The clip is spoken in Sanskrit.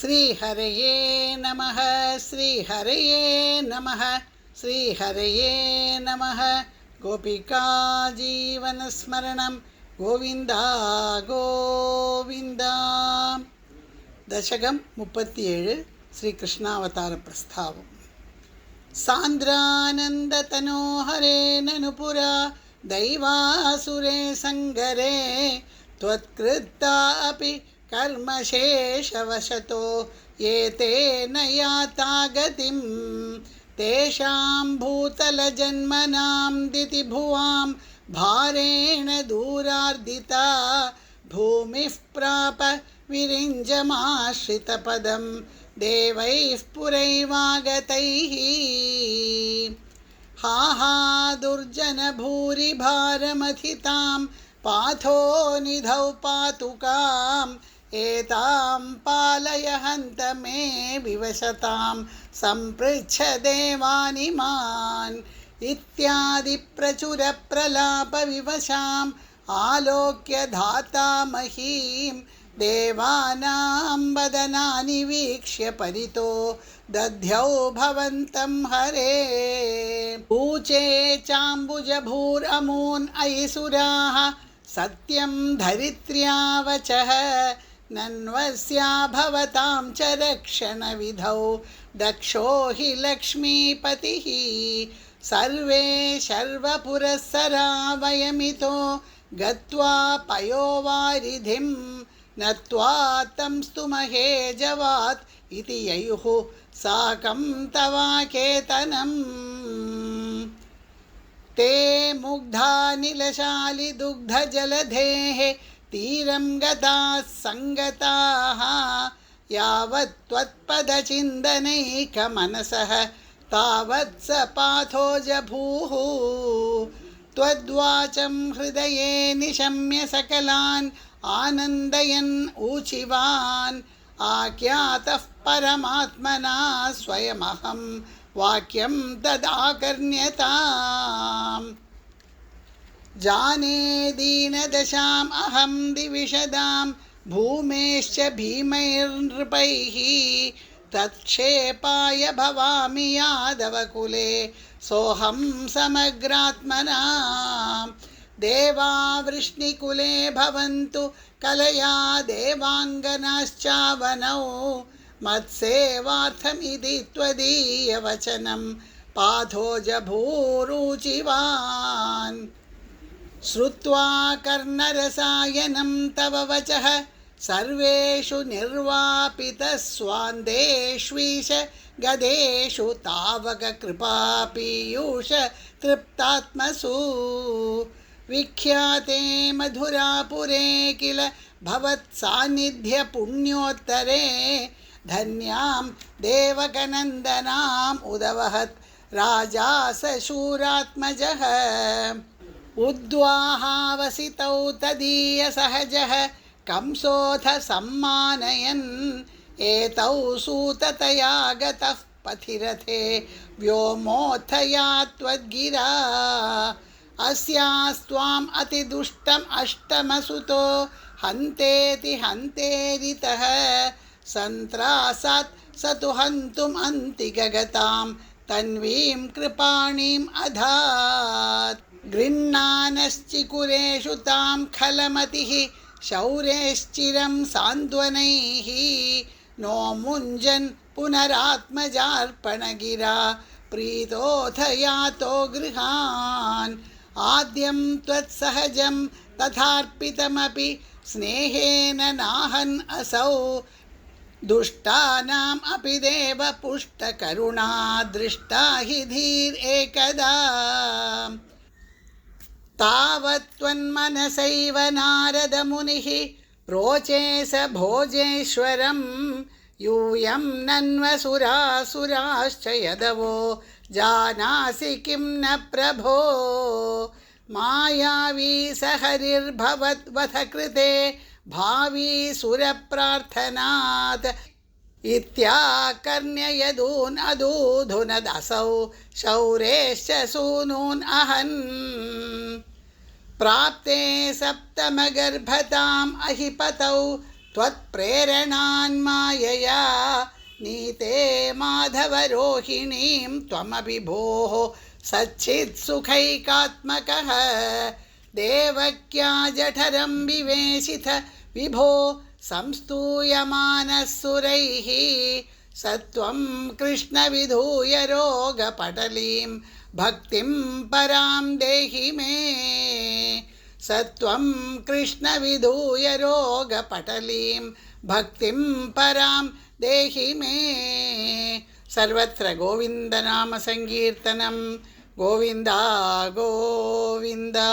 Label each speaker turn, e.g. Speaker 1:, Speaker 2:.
Speaker 1: श्रीहरये नमः श्रीहरये नमः श्रीहरये नमः। गोपिका जीवनस्मरणं गोविन्दा गोविन्दा। दशकं 37 श्रीकृष्णावतार प्रस्तावम्। सान्द्रानन्दतनोहरे ननुपुरा दैवासुरे सङ्गरे त्वत्कृता अपि कर्मशेषवशतो ये तेन याता गतिं तेषां भूतलजन्मनां दितिभुवां भारेण दूरार्दिता भूमिः प्राप विरिञ्जमाश्रितपदं देवैः पुरैवागतैः। हा हा दुर्जनभूरिभारमथितां पाथो निधौ पातुकाम् एतां पालय हन्त मे विवशतां सम्पृच्छ देवानिमान् इत्यादि प्रचुरप्रलापविवशाम् आलोक्य धाता महीं देवानां वदनानि वीक्ष्य परितो दध्यौ भवन्तं हरे। ऊचे चाम्बुजभूरमून् अयि सुराः सत्यं धरित्र्या वचः नन्वस्या भवतां च रक्षणविधौ दक्षो हि लक्ष्मीपतिः। सर्वे शर्वपुरःसरा वयमितो गत्वा पयोवारिधिं नत्वा तं स्तुमहे जवात् इति ययुः साकं तवाकेतनम्। ते मुग्धानिलशालिदुग्धजलधेः तीरं गताः सङ्गताः यावत् त्वत्पदचिन्तनैकमनसः तावत् स पाथो जभूः। त्वद्वाचं हृदये निशम्य सकलान् आनन्दयन् ऊचिवान् आख्यातः परमात्मना स्वयमहं वाक्यं तदाकर्ण्यताम्। जाने दीनदशाम् अहं दिविशदां भूमेश्च भीमैर्नृपैः तत्क्षेपाय भवामि यादवकुले सोऽहं समग्रात्मना। देवा वृष्णिकुले भवन्तु कलया देवाङ्गनाश्चावनौ मत्सेवार्थमिति त्वदीयवचनं पाथो जभूरुचिवान्। श्रुत्वा कर्णरसायनं तव वचः सर्वेषु निर्वापितस्वान्देष्वीश गदेषु तावककृपापीयूष तृप्तात्मसु। विख्याते मधुरापुरे किल भवत्सान्निध्यपुण्योत्तरे धन्यां देवकनन्दनाम् उदवहत् राजा स शूरात्मजः। उद्वाहावसितौ तदीयसहजः कंसोऽथ सम्मानयन् एतौ सूततया गतः पथिरथे व्योमोत्थया त्वद्गिरा। अस्यास्त्वाम् अतिदुष्टम् अष्टमसुतो हन्तेति हन्तेरितः सन्त्रासात् स तु हन्तुम् अन्तिगगतां तन्वीं कृपाणीम् अधात्। गृह्णानश्चिकुरेषु तां खलमतिः शौरेश्चिरं सान्त्वनैः नो मुञ्जन् पुनरात्मजार्पणगिरा प्रीतोऽथ यातो गृहान्। आद्यं त्वत्सहजं तथार्पितमपि स्नेहेन नाहन् असौ दुष्टानाम् अपि देवपुष्टकरुणा दृष्टा हि धीरेकदा। तावत् त्वन्मनसैव नारदमुनिः प्रोचे स भोजेश्वरं यूयं नन्वसुरासुराश्च यदवो जानासि किं न प्रभो। मायावी स हरिर्भवद्वथ कृते भावी सुरप्रार्थनात् इत्याकर्ण्य यदून् अदूधुनदसौ शौरेश्च सूनून् अहन्। प्राप्ते सप्तमगर्भताम् अहिपतौ त्वत्प्रेरणान्मायया नीते माधवरोहिणीं त्वमपि भोः सच्चित्सुखैकात्मकः देवक्या जठरं विवेशिथ विभो संस्तूयमानः सुरैः सत्वं कृष्णविधूय रोगपटलीं भक्तिं परां देहि मे सत्वं कृष्णविधूय रोगपटलीं भक्तिं परां देहि मे सर्वत्र गोविन्दनामसङ्कीर्तनं गोविन्दा गोविन्दा।